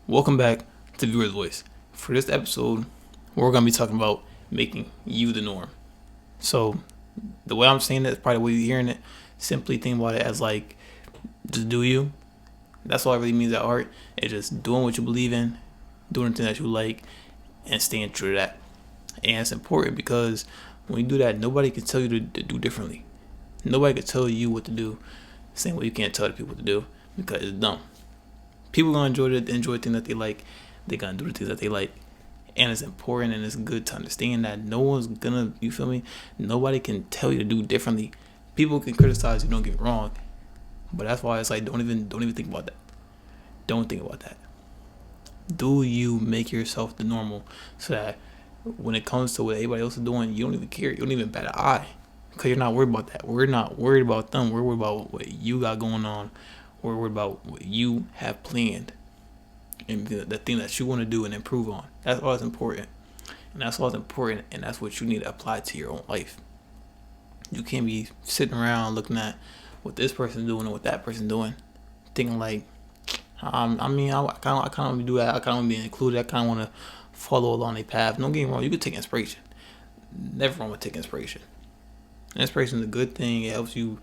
Welcome back to Viewer's Voice. For this episode, we're going to be talking about making you the norm. So, the way I'm saying it is probably the way you're hearing it. Simply think about it as like, just do you. That's all it really means at heart. It's just doing what you believe in, doing the thing that you like, and staying true to that. And it's important because when you do that, nobody can tell you to do differently. Nobody can tell you what to do, same way you can't tell the people what to do because it's dumb. People gonna enjoy things that they like. They gonna do the things that they like, and it's important and it's good to understand that no one's gonna. You feel me? Nobody can tell you to do differently. People can criticize you. Don't get me wrong, but that's why it's like don't even think about that. Don't think about that. Do you make yourself the normal so that when it comes to what everybody else is doing, you don't even care. You don't even bat an eye because you're not worried about that. We're not worried about them. We're worried about what you got going on. We're worried about what you have planned and the thing that you want to do and improve on. That's all that's important. And that's all that's important. And that's what you need to apply to your own life. You can't be sitting around looking at what this person's doing and what that person's doing, thinking like, I kind of want to do that. I kind of want to be included. I kind of want to follow along a path. Don't get me wrong. You can take inspiration. Never wrong with taking inspiration. Inspiration is a good thing. It helps you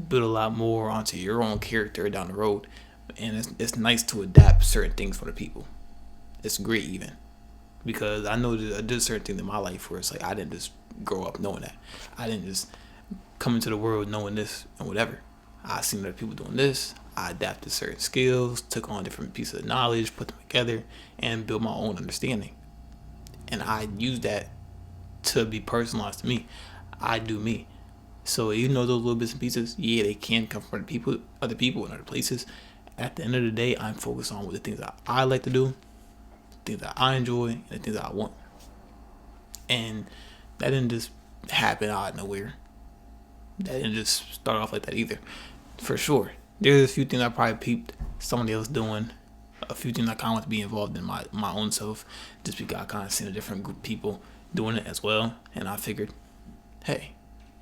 build a lot more onto your own character down the road, and it's nice to adapt certain things for the people. It's great even because I know that I did certain things in my life where it's like I didn't just grow up knowing that. I didn't just come into the world knowing this and whatever. I seen other people doing this. I adapted certain skills, took on different pieces of knowledge, put them together, and built my own understanding. And I use that to be personalized to me. I do me. So even though those little bits and pieces, yeah, they can come from other people in other places. At the end of the day, I'm focused on the things that I like to do, the things that I enjoy, and the things that I want. And that didn't just happen out of nowhere. That didn't just start off like that either. For sure, there's a few things I probably peeped somebody else doing. A few things I kind of want to be involved in my own self, just because I kind of seen a different group of people doing it as well, and I figured, hey,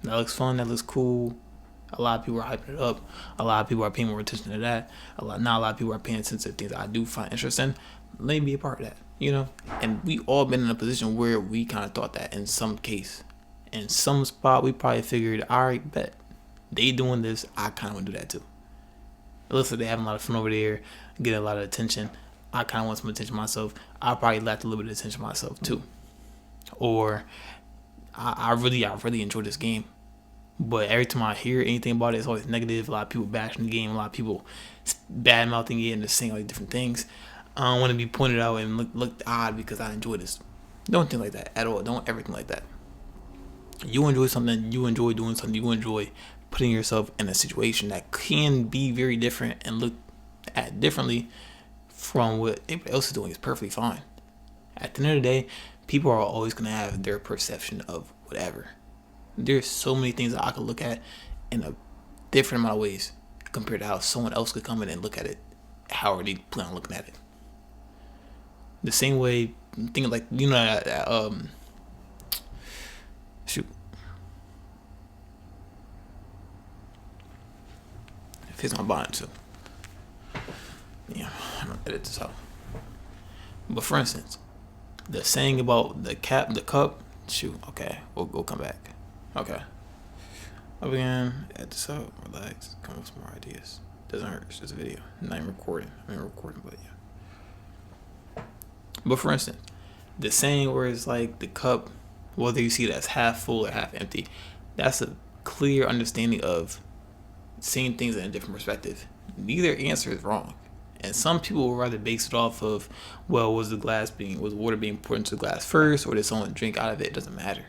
that looks fun. That looks cool. A lot of people are hyping it up. A lot of people are paying more attention to that. Not a lot of people are paying attention to things I do find interesting. Let me be a part of that, And we all been in a position where we kind of thought that in some case. In some spot, we probably figured, all right, bet. They doing this, I kind of want to do that too. It looks like they having a lot of fun over there, getting a lot of attention. I kind of want some attention myself. I probably lacked a little bit of attention myself too. Or I really enjoy this game. But every time I hear anything about it, it's always negative. A lot of people bashing the game. A lot of people bad mouthing it and just saying like different things. I don't want to be pointed out and look odd because I enjoy this. Don't think like that at all. Don't ever think like that. You enjoy something. You enjoy doing something. You enjoy putting yourself in a situation that can be very different and look at differently from what everybody else is doing. Is perfectly fine. At the end of the day, people are always going to have their perception of whatever. There's so many things that I could look at in a different amount of ways compared to how someone else could come in and look at it. How are they plan on looking at it? The same way, thinking like shoot, if it's my bond too. Yeah, I'm gonna edit this out. But for instance, the saying about the cup. Shoot, okay, we'll come back. Okay. Up again, add this up, relax, come up with some more ideas. Doesn't hurt, it's just a video. I'm not even recording. But yeah. But for instance, the saying where it's like the cup, whether you see it as half full or half empty, that's a clear understanding of seeing things in a different perspective. Neither answer is wrong. And some people will rather base it off of, well, was water being poured into the glass first, or did someone drink out of it? It doesn't matter.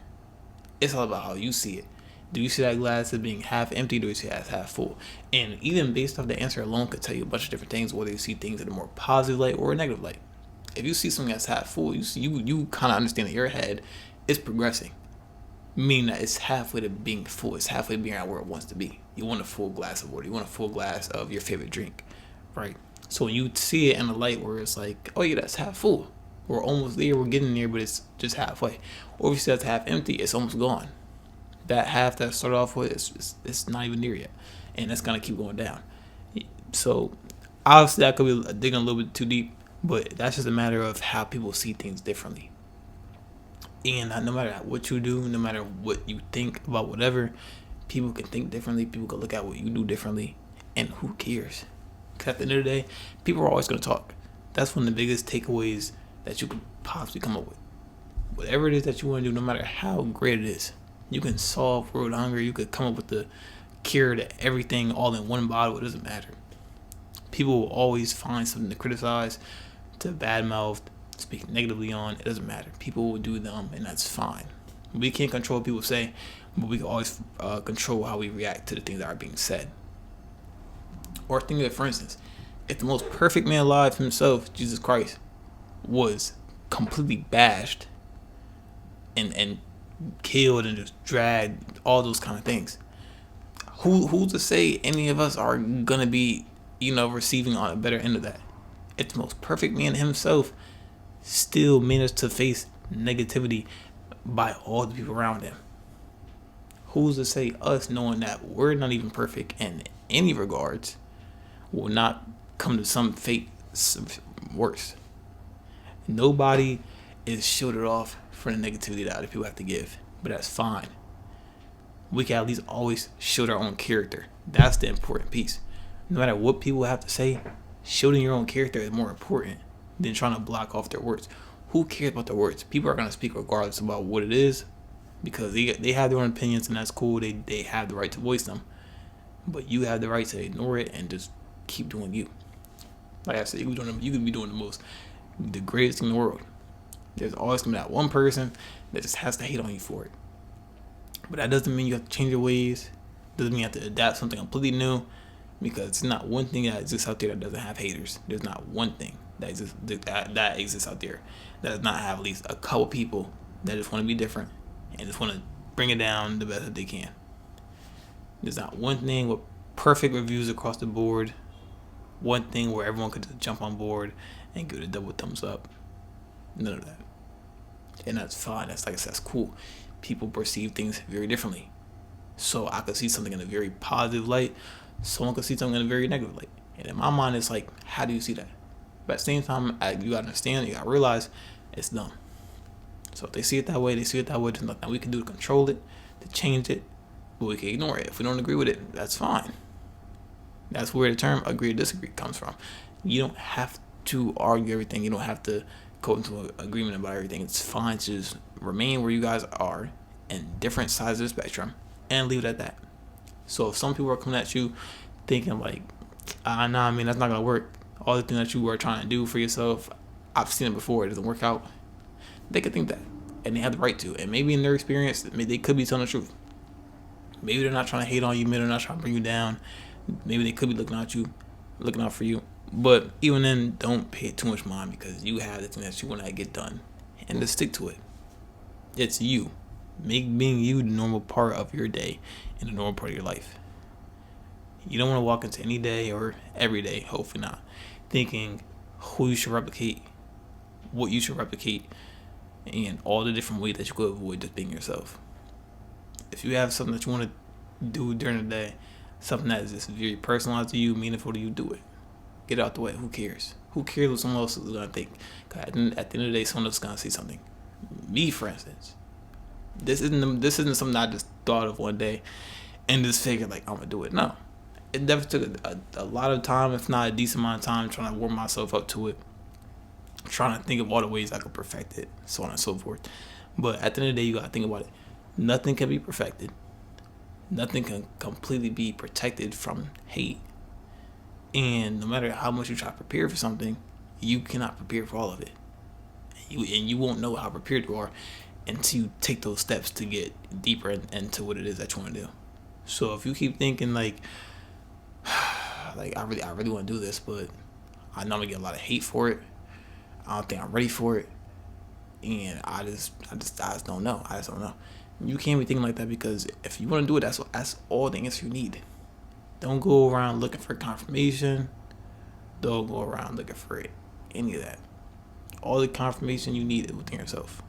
It's all about how you see it. Do you see that glass as being half empty, or do you see it as half full? And even based off the answer alone could tell you a bunch of different things, whether you see things in a more positive light or a negative light. If you see something that's half full, you kind of understand that your head is progressing. Meaning that it's halfway to being full. It's halfway to being at where it wants to be. You want a full glass of water. You want a full glass of your favorite drink, right? So when you see it in a light where it's like, oh yeah, that's half full. We're almost there. We're getting there, but it's just halfway. Or if you see that's half empty, it's almost gone. That half that started off with, it's not even near yet, and it's gonna keep going down. So obviously that could be digging a little bit too deep, But that's just a matter of how people see things differently. And no matter what you do, no matter what you think about whatever, people can think differently. People can look at what you do differently. And who cares? Because at the end of the day, people are always going to talk. That's one of the biggest takeaways that you could possibly come up with. Whatever it is that you want to do, no matter how great it is, you can solve world hunger. You could come up with the cure to everything all in one bottle. It doesn't matter. People will always find something to criticize, to badmouth, speak negatively on. It doesn't matter. People will do them, and that's fine. We can't control what people say, but we can always control how we react to the things that are being said. Or think of it, for instance, if the most perfect man alive himself, Jesus Christ, was completely bashed and killed and just dragged, all those kind of things, who's to say any of us are gonna be, receiving on a better end of that? If the most perfect man himself still managed to face negativity by all the people around him, who's to say us, knowing that we're not even perfect in any regards, will not come to some fate worse? Nobody is shielded off from the negativity that other people have to give, but that's fine. We can at least always shield our own character. That's the important piece. No matter what people have to say, shielding your own character is more important than trying to block off their words. Who cares about their words? People are going to speak regardless about what it is, because they have their own opinions, and that's cool. They have the right to voice them. But you have the right to ignore it and just keep doing you. Like I said, you can be doing the greatest thing in the world. There's always going to be that one person that just has to hate on you for it. But that doesn't mean you have to change your ways. Doesn't mean you have to adapt something completely new, because it's not one thing that exists out there that doesn't have haters. There's not one thing that exists out there that does not have at least a couple people that just want to be different and just want to bring it down the best that they can. There's not one thing with perfect reviews across the board, one thing where everyone could just jump on board and give it a double thumbs up. None of that. And that's fine. That's, like I said, that's cool. People perceive things very differently. So I could see something in a very positive light. Someone could see something in a very negative light. And in my mind, it's like, how do you see that? But at the same time, you gotta understand, you gotta realize it's dumb. So if they see it that way, they see it that way. There's nothing we can do to control it, to change it, but we can ignore it. If we don't agree with it, that's fine. That's where the term agree or disagree comes from. You don't have to argue everything. You don't have to go into an agreement about everything. It's fine to just remain where you guys are in different sides of the spectrum and leave it at that. So if some people are coming at you thinking like, that's not gonna work. All the things that you are trying to do for yourself, I've seen it before, it doesn't work out. They could think that, and they have the right to. And maybe in their experience, they could be telling the truth. Maybe they're not trying to hate on you. Maybe they're not trying to bring you down. Maybe they could be looking out for you. But even then, don't pay too much mind, because you have the thing that you want to get done, and just stick to it. It's you. Make being you the normal part of your day and the normal part of your life. You don't want to walk into any day, or every day, hopefully not, thinking who you should replicate, what you should replicate, and all the different ways that you could avoid just being yourself. If you have something that you want to do during the day, something that is just very personalized to you, meaningful to you, do it. Get it out the way. Who cares? Who cares what someone else is going to think? Because at the end of the day, someone else is going to see something. Me, for instance. This isn't something I just thought of one day and just figured like I'm going to do it. No. It definitely took a lot of time, if not a decent amount of time, trying to warm myself up to it. Trying to think of all the ways I could perfect it, so on and so forth. But at the end of the day, you got to think about it. Nothing can be perfected. Nothing can completely be protected from hate. And no matter how much you try to prepare for something, you cannot prepare for all of it. And you won't know how prepared you are until you take those steps to get deeper into what it is that you want to do. So if you keep thinking like I really want to do this, but I know I'm gonna get a lot of hate for it, I don't think I'm ready for it, and I just don't know. I just don't know. You can't be thinking like that, because if you want to do it, that's all the answer you need. Don't go around looking for confirmation. Don't go around looking for any of that. All the confirmation you need is within yourself.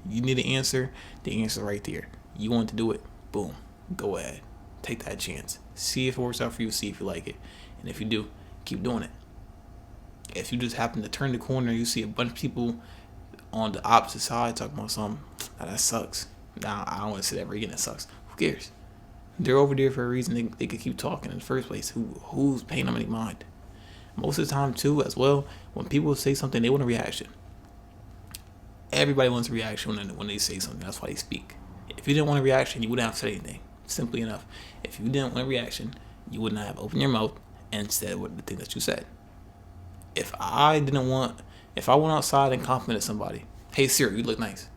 You need an answer, the answer right there. You want to do it, boom, go ahead. Take that chance. See if it works out for you, see if you like it. And if you do, keep doing it. If you just happen to turn the corner, you see a bunch of people on the opposite side talking about something, that sucks. Now, I don't want to say that ever again, that sucks. Who cares? They're over there for a reason. They could keep talking in the first place. Who's paying them any mind? Most of the time, too, as well, when people say something, they want a reaction. Everybody wants a reaction when they say something. That's why they speak. If you didn't want a reaction, you wouldn't have said anything. Simply enough. If you didn't want a reaction, you would not have opened your mouth and said what the thing that you said. If I went outside and complimented somebody, hey Siri, you look nice,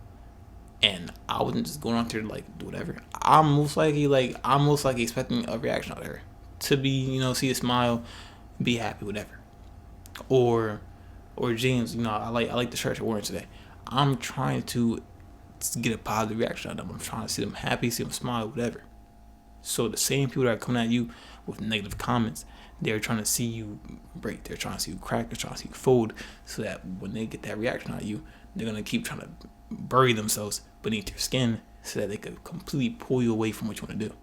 and I wasn't just going out there to like do whatever, I'm most likely expecting a reaction out of her to be, see a smile, be happy, whatever. Or James, I like the shirt you're wearing today. I'm trying to get a positive reaction out of them. I'm trying to see them happy, see them smile, whatever. So the same people that are coming at you with negative comments, they're trying to see you break. They're trying to see you crack. They're trying to see you fold, so that when they get that reaction out of you, they're going to keep trying to bury themselves beneath your skin so that they could completely pull you away from what you want to do.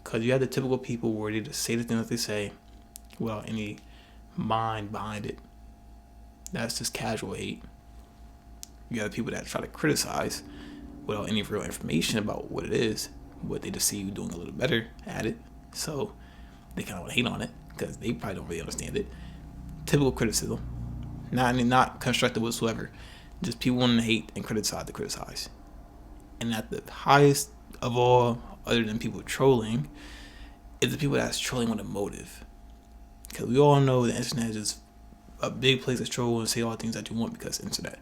Because you have the typical people where they just say the thing that they say without any mind behind it. That's just casual hate. You have people that try to criticize without any real information about what it is, but they just see you doing a little better at it, so they kind of want to hate on it because they probably don't really understand it. Typical criticism, not constructive whatsoever. Just people wanting to hate and criticize. And at the highest of all, other than people trolling, is the people that's trolling with a motive. Because we all know the internet is just a big place to troll and say all the things that you want because internet.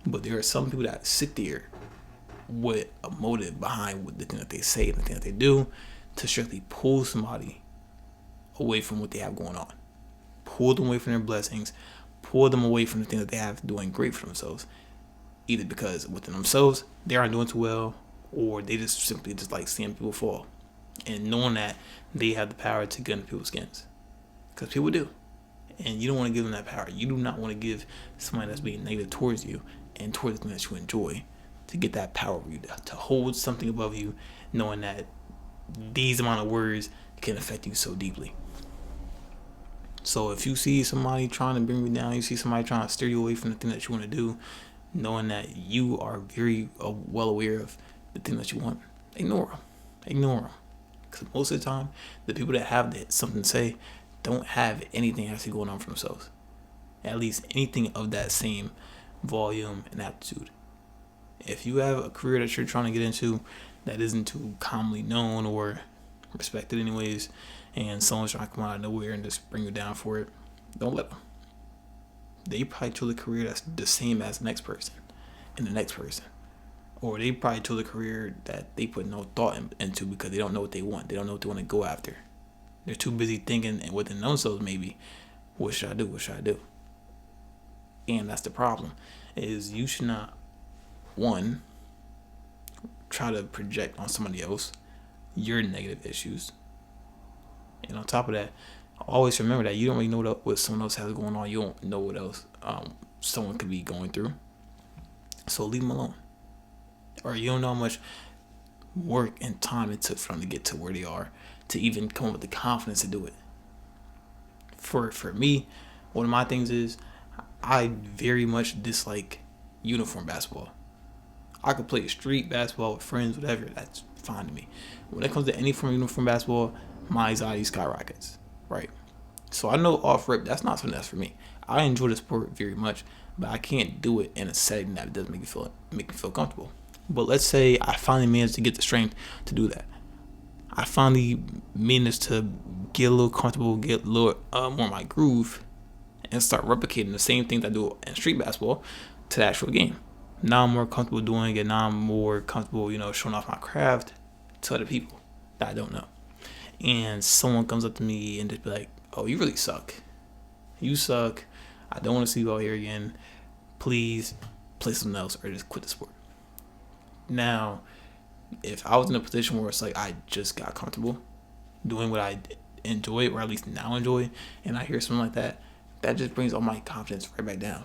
But there are some people that sit there with a motive behind the thing that they say and the thing that they do to strictly pull somebody away from what they have going on. Pull them away from their blessings. Pull them away from the thing that they have doing great for themselves. Either because within themselves, they aren't doing too well, or they just simply just like seeing people fall. And knowing that they have the power to get into people's skins. Because people do. And you don't want to give them that power. You do not want to give somebody that's being negative towards you and towards the thing that you enjoy to get that power over you, to hold something above you, knowing that these amount of words can affect you so deeply. So if you see somebody trying to bring you down, you see somebody trying to steer you away from the thing that you want to do, knowing that you are very well aware of the thing that you want, ignore them. Because most of the time, the people that have something to say don't have anything actually going on for themselves. At least anything of that same volume and aptitude. If you have a career that you're trying to get into that isn't too commonly known or respected anyways, and someone's trying to come out of nowhere and just bring you down for it, don't let them. They probably chose a career that's the same as the next person and the next person. Or they probably chose a career that they put no thought into because they don't know what they want. They don't know what they want to go after. They're too busy thinking within themselves, maybe, what should I do? And that's the problem, is you should not, one, try to project on somebody else your negative issues. And on top of that, always remember that you don't really know what someone else has going on. You don't know what else someone could be going through. So leave them alone. Or you don't know how much work and time it took for them to get to where they are, to even come up with the confidence to do it. For me, one of my things is I very much dislike uniform basketball. I could play street basketball with friends, whatever, that's fine to me. When it comes to any form of uniform basketball, my anxiety skyrockets, right? So I know off rip, that's not something that's for me. I enjoy the sport very much, but I can't do it in a setting that doesn't make me feel comfortable. But let's say I finally managed to get the strength to do that. I finally managed to get a little comfortable, get a little more in my groove, and start replicating the same things I do in street basketball to the actual game. Now I'm more comfortable doing it. Now I'm more comfortable, showing off my craft to other people that I don't know. And someone comes up to me and just be like, "Oh, you really suck. You suck. I don't want to see you out here again. Please play something else or just quit the sport." Now, if I was in a position where it's like I just got comfortable doing what I enjoy, or at least now enjoy, and I hear something like that, that just brings all my confidence right back down.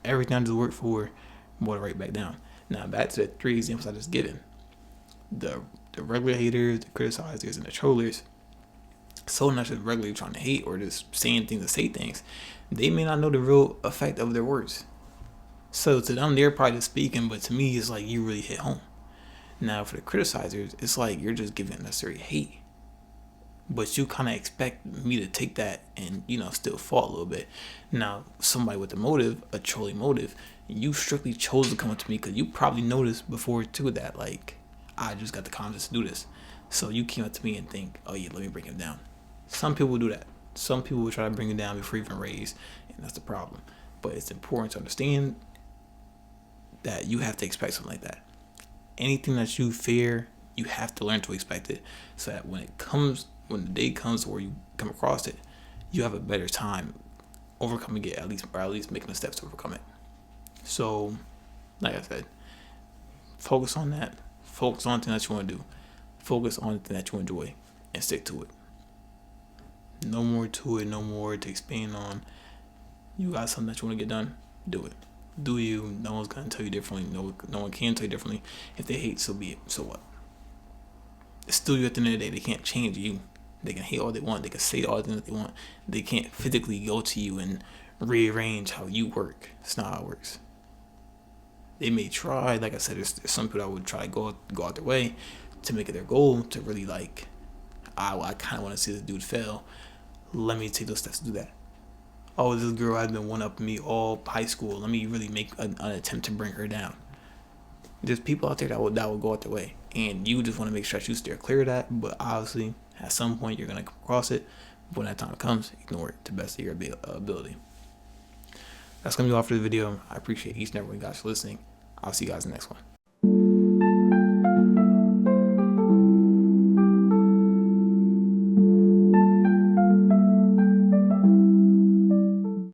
Everything I just worked for, brought it right back down. Now, back to the 3 examples I just given. The regular haters, the criticizers, and the trollers, someone that's just regularly trying to hate or just saying things to say things, they may not know the real effect of their words. So to them, they're probably just speaking, but to me, it's like you really hit home. Now for the criticizers, it's like you're just giving unnecessary hate. But you kind of expect me to take that and, still fall a little bit. Now, somebody with a motive, a trolling motive, you strictly chose to come up to me because you probably noticed before too that, like, I just got the confidence to do this. So you came up to me and think, oh yeah, let me bring him down. Some people do that. Some people will try to bring him down before even raise, and that's the problem. But it's important to understand that you have to expect something like that. Anything that you fear, you have to learn to expect it, so that when the day comes where you come across it, you have a better time overcoming it, or at least making the steps to overcome it. So, like I said, focus on that. Focus on the thing that you want to do. Focus on the thing that you enjoy and stick to it. No more to it, no more to expand on. You got something that you want to get done, do it. Do you? No one's gonna tell you differently. No one can tell you differently. If they hate, so be it. So what? It's still you at the end of the day. They can't change you. They can hate all they want. They can say all the things that they want. They can't physically go to you and rearrange how you work. It's not how it works. They may try. Like I said, there's some people that would try to go out their way to make it their goal to really like, I kind of want to see this dude fail. Let me take those steps to do that. Oh, this girl has been one-upping me all high school. Let me really make an attempt to bring her down. There's people out there that will go out their way, and you just want to make sure that you steer clear of that. But obviously, at some point, you're gonna come across it. But when that time comes, ignore it to the best of your ability. That's gonna be all for the video. I appreciate each and every one of you guys for listening. I'll see you guys in the next one.